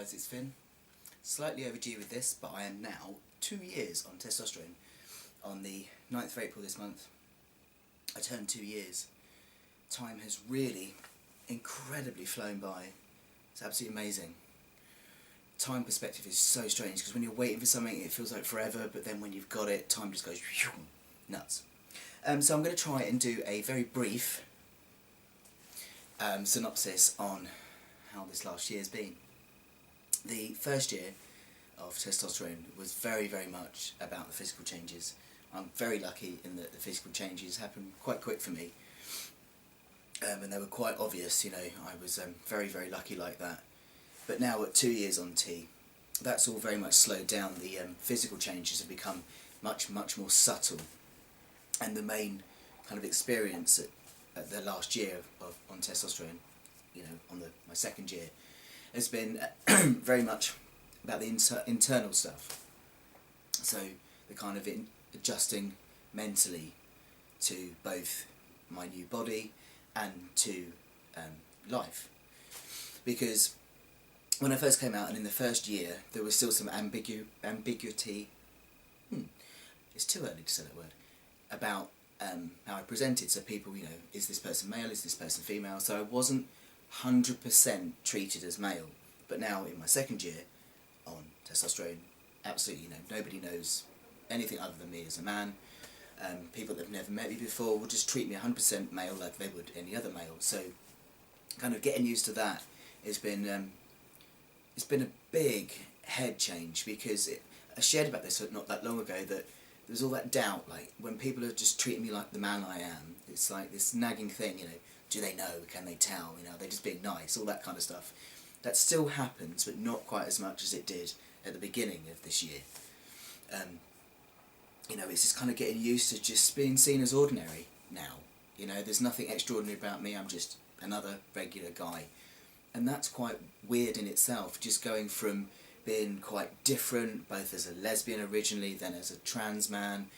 guys, it's Finn. Slightly overdue with this, but I am now 2 years on testosterone. On the 9th of April this month, I turned 2 years. Time has really incredibly flown by. It's absolutely amazing. Time perspective is so strange because when you're waiting for something it feels like forever, but then when you've got it, time just goes nuts. So I'm going to try and do a very brief synopsis on how this last year's been. The first year of testosterone was very much about the physical changes. I'm very lucky in that the physical changes happened quite quick for me, and they were quite obvious. You know, I was very lucky like that. But now at 2 years on T, that's all very much slowed down. The physical changes have become much more subtle, and the main kind of experience at the last year on testosterone, you know, on my second year, has been very much about the internal stuff. So the kind of adjusting mentally to both my new body and to life. Because when I first came out, and in the first year, there was still some ambiguity, it's too early to say that word, about how I presented. So people, you know, is this person male, is this person female? So I wasn't 100% treated as male. But now in my second year on testosterone, absolutely, you know, nobody knows anything other than me as a man. People that have never met me before will just treat me 100% male like they would any other male. So kind of getting used to that has been it's been a big head change, because I shared about this not that long ago, that there's all that doubt, like when people are just treating me like the man I am, it's like this nagging thing, you know, do they know, can they tell, you know, they're just being nice, all that kind of stuff. That still happens, but not quite as much as it did at the beginning of this year. You know, it's just kind of getting used to just being seen as ordinary now. You know, there's nothing extraordinary about me, I'm just another regular guy. And that's quite weird in itself, just going from being quite different, both as a lesbian originally, then as a trans man,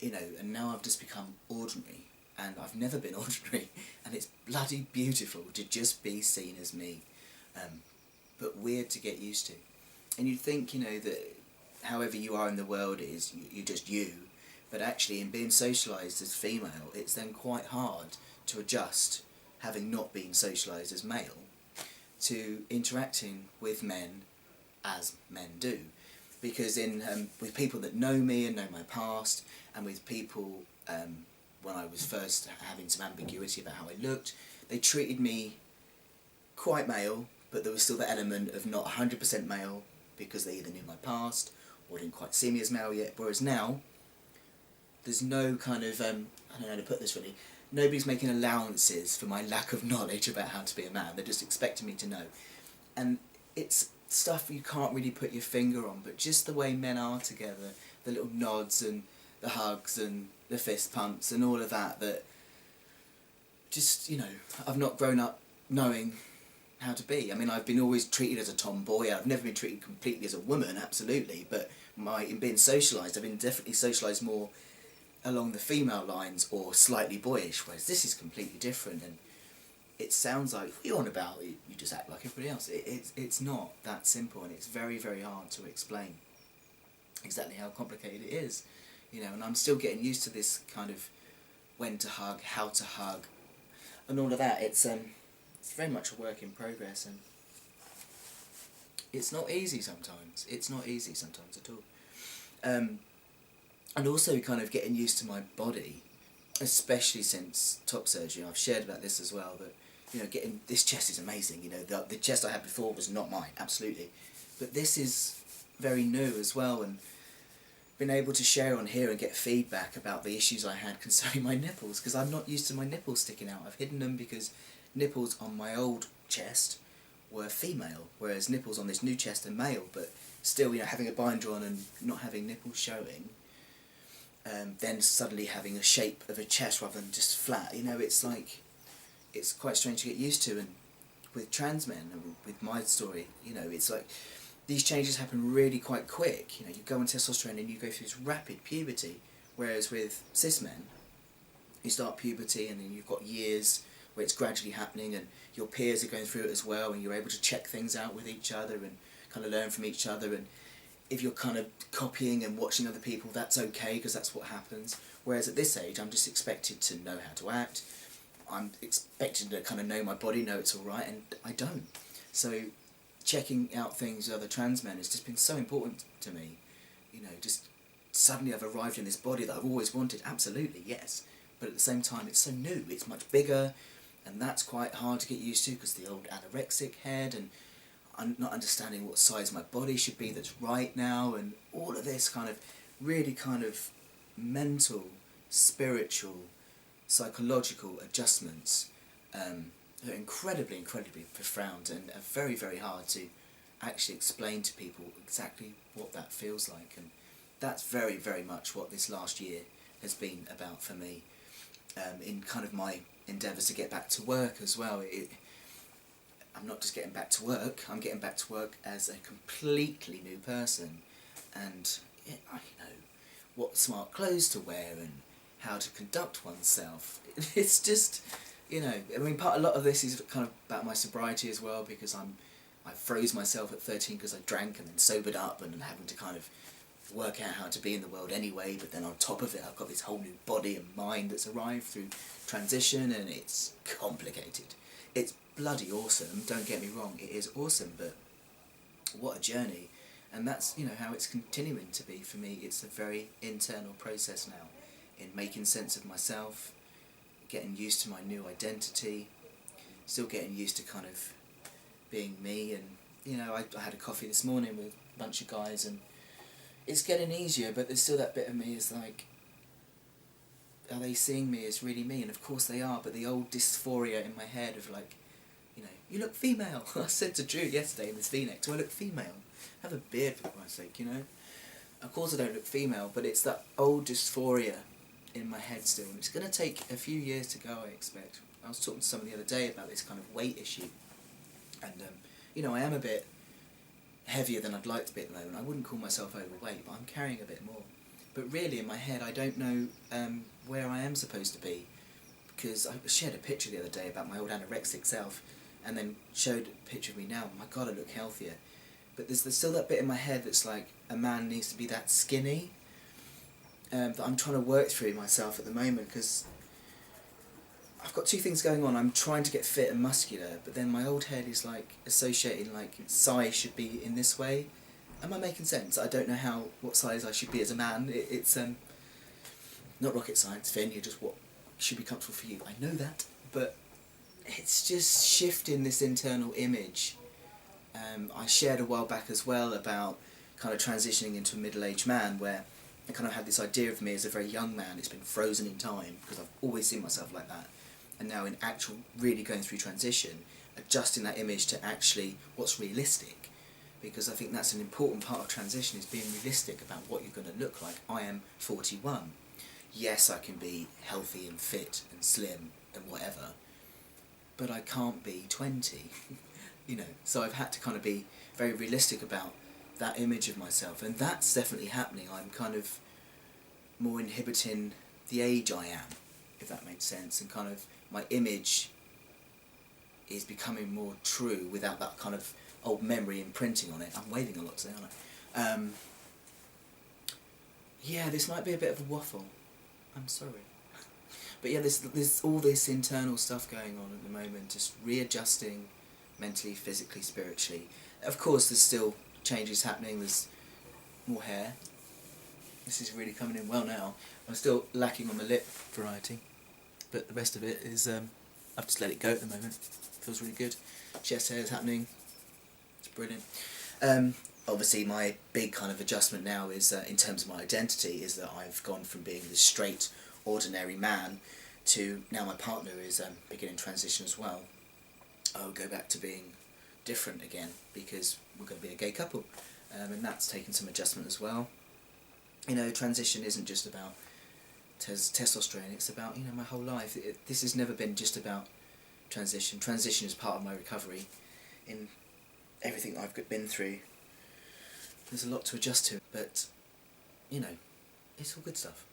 you know, and now I've just become ordinary. And I've never been ordinary, and it's bloody beautiful to just be seen as me. But weird to get used to. And you'd think, you know, that however you are in the world is, you're just you, but actually in being socialised as female, it's then quite hard to adjust, having not been socialised as male, to interacting with men as men do. Because with people that know me and know my past, and with people when I was first having some ambiguity about how I looked, they treated me quite male, but there was still the element of not 100% male, because they either knew my past or didn't quite see me as male yet. Whereas now, there's no kind of, I don't know how to put this really, nobody's making allowances for my lack of knowledge about how to be a man. They're just expecting me to know. And it's stuff you can't really put your finger on, but just the way men are together, the little nods and the hugs and the fist pumps and all of that, that just, you know, I've not grown up knowing how to be. I mean, I've been always treated as a tomboy. I've never been treated completely as a woman, absolutely, but in being socialised, I've been definitely socialised more along the female lines, or slightly boyish, whereas this is completely different. And it sounds like, what are you on about? You just act like everybody else. It's not that simple, and it's very hard to explain exactly how complicated it is, you know. And I'm still getting used to this kind of when to hug, how to hug, and all of that. It's very much a work in progress, and it's not easy sometimes. It's not easy sometimes at all. And also kind of getting used to my body, especially since top surgery. I've shared about this as well, that, you know, getting this chest is amazing. You know, the chest I had before was not mine, absolutely, but this is very new as well, and been able to share on here and get feedback about the issues I had concerning my nipples, because I'm not used to my nipples sticking out. I've hidden them because nipples on my old chest were female, whereas nipples on this new chest are male. But still, you know, having a binder on and not having nipples showing, then suddenly having a shape of a chest rather than just flat, you know, it's like, it's quite strange to get used to. And with trans men, and with my story, you know, it's like these changes happen really quite quick. You know, you go on testosterone and you go through this rapid puberty, whereas with cis men, you start puberty and then you've got years where it's gradually happening, and your peers are going through it as well, and you're able to check things out with each other and kind of learn from each other, and if you're kind of copying and watching other people, that's okay, because that's what happens. Whereas at this age, I'm just expected to know how to act. I'm expected to kind of know my body, know it's alright, and I don't. So checking out things with other trans men has just been so important to me. You know, just suddenly I've arrived in this body that I've always wanted, absolutely, yes. But at the same time, it's so new, it's much bigger, and that's quite hard to get used to, because the old anorexic head, and I'm not understanding what size my body should be that's right now, and all of this kind of really kind of mental, spiritual, psychological adjustments are incredibly, incredibly profound, and are very, very hard to actually explain to people exactly what that feels like. And that's very, very much what this last year has been about for me, in kind of my endeavours to get back to work as well. I'm not just getting back to work, I'm getting back to work as a completely new person, and I know what smart clothes to wear and how to conduct oneself. It's just, you know, I mean, a lot of this is kind of about my sobriety as well, because I froze myself at 13 because I drank and then sobered up, and having to kind of work out how to be in the world anyway, but then on top of it I've got this whole new body and mind that's arrived through transition, and it's complicated. It's bloody awesome, don't get me wrong, it is awesome, but what a journey. And that's, you know, how it's continuing to be for me. It's a very internal process now, in making sense of myself, getting used to my new identity, still getting used to kind of being me. And, you know, I had a coffee this morning with a bunch of guys, and it's getting easier, but there's still that bit of me is like, are they seeing me as really me? And of course they are, but the old dysphoria in my head of like, you know, you look female. I said to Jude yesterday in this v-neck, do I look female? Have a beard for Christ's sake, you know? Of course I don't look female, but it's that old dysphoria in my head still, and it's going to take a few years to go, I expect. I was talking to someone the other day about this kind of weight issue, and you know, I am a bit heavier than I'd like to be at the moment. I wouldn't call myself overweight, but I'm carrying a bit more. But really in my head I don't know where I am supposed to be, because I shared a picture the other day about my old anorexic self, and then showed a picture of me now. My God, I look healthier. But there's still that bit in my head that's like, a man needs to be that skinny, that I'm trying to work through myself at the moment, because I've got two things going on. I'm trying to get fit and muscular, but then my old head is like associating like size should be in this way. Am I making sense? I don't know what size I should be as a man. It's not rocket science, Finn, you're just what should be comfortable for you. I know that, but it's just shifting this internal image. I shared a while back as well about kind of transitioning into a middle-aged man, where I kind of had this idea of me as a very young man. It's been frozen in time, because I've always seen myself like that. And now in actual, really going through transition, adjusting that image to actually what's realistic. Because I think that's an important part of transition, is being realistic about what you're going to look like. I am 41. Yes, I can be healthy and fit and slim and whatever, but I can't be 20. You know, so I've had to kind of be very realistic about that image of myself, and that's definitely happening. I'm kind of more inhibiting the age I am, if that makes sense, and kind of my image is becoming more true without that kind of old memory imprinting on it. I'm waving a lot today, aren't I? Yeah, this might be a bit of a waffle. I'm sorry. But yeah, there's all this internal stuff going on at the moment, just readjusting mentally, physically, spiritually. Of course, there's still changes happening. There's more hair. This is really coming in well now. I'm still lacking on the lip variety, but the rest of it is, I've just let it go at the moment. Feels really good. Chest hair is happening. It's brilliant. Obviously my big kind of adjustment now is, in terms of my identity, is that I've gone from being this straight, ordinary man to now my partner is beginning transition as well. I'll go back to being different again, because we're going to be a gay couple, and that's taken some adjustment as well. You know, transition isn't just about testosterone, it's about, you know, my whole life. This has never been just about transition. Transition is part of my recovery in everything I've been through. There's a lot to adjust to, but, you know, it's all good stuff.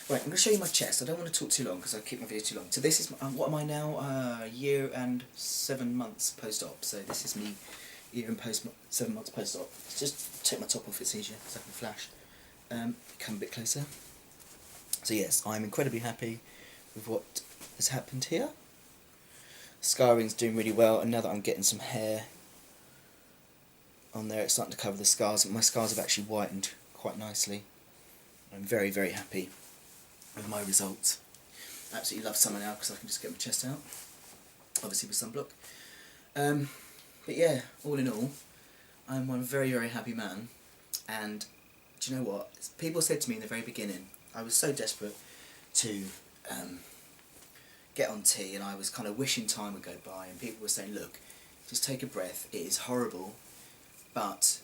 Right, I'm going to show you my chest. I don't want to talk too long because I keep my videos too long. So this is, what am I now? A year and 7 months post-op. So this is me year and 7 months post-op. Let's just take my top off, it's easier, so I can flash. Come a bit closer. So yes, I'm incredibly happy with what has happened here. Scarring's doing really well, and now that I'm getting some hair on there, it's starting to cover the scars. My scars have actually whitened quite nicely. I'm very, very happy with my results. Absolutely love summer now because I can just get my chest out, obviously with sunblock. But yeah, all in all, I'm one very, very happy man. And do you know what? People said to me in the very beginning, I was so desperate to get on T, and I was kind of wishing time would go by, and people were saying, look, just take a breath, it is horrible, but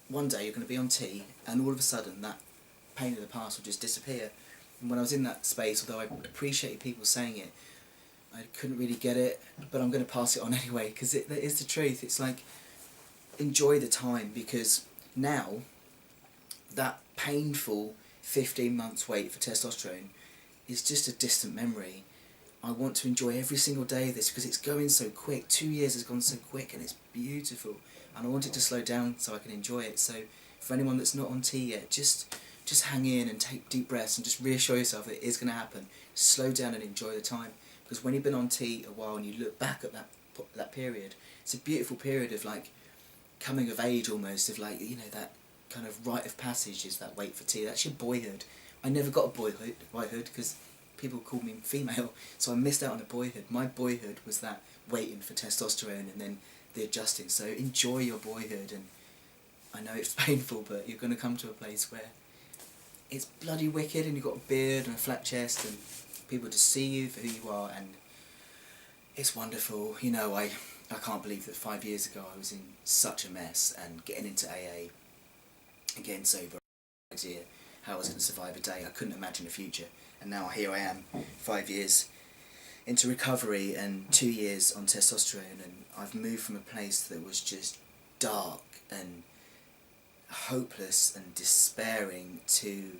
one day you're going to be on T, and all of a sudden that pain in the past will just disappear. And when I was in that space, although I appreciated people saying it, I couldn't really get it, but I'm going to pass it on anyway, because it is the truth. It's like, enjoy the time, because now that painful 15 months wait for testosterone is just a distant memory. I want to enjoy every single day of this because it's going so quick. 2 years has gone so quick and it's beautiful, and I want it to slow down so I can enjoy it. So for anyone that's not on T yet, just hang in and take deep breaths and just reassure yourself that it is going to happen. Slow down and enjoy the time, because when you've been on T a while and you look back at that period, it's a beautiful period of like coming of age almost, of like, you know, that kind of rite of passage is that wait for T. That's your boyhood. I never got a boyhood because people called me female, so I missed out on a boyhood. My boyhood was that waiting for testosterone and then the adjusting. So enjoy your boyhood, and I know it's painful, but you're going to come to a place where it's bloody wicked and you've got a beard and a flat chest and people just see you for who you are, and it's wonderful. You know, I can't believe that 5 years ago I was in such a mess, and getting into AA and getting sober, idea how I was going to survive a day. I couldn't imagine the future, and now here I am, 5 years into recovery and 2 years on testosterone, and I've moved from a place that was just dark and hopeless and despairing to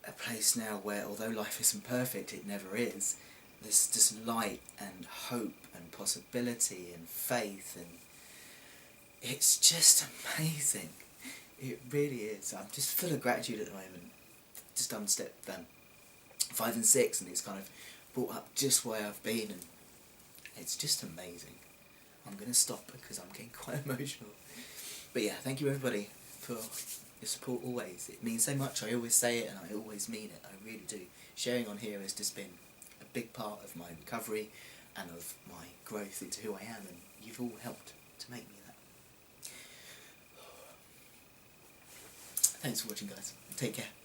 a place now where, although life isn't perfect, it never is, there's just light and hope and possibility and faith, and it's just amazing. It really is. I'm just full of gratitude at the moment. Just done step 5 and 6, and it's kind of brought up just where I've been, and it's just amazing. I'm going to stop because I'm getting quite emotional. But yeah, thank you everybody for your support always. It means so much. I always say it and I always mean it. I really do. Sharing on here has just been a big part of my recovery and of my growth into who I am, and you've all helped to make me that. Thanks for watching, guys. Take care.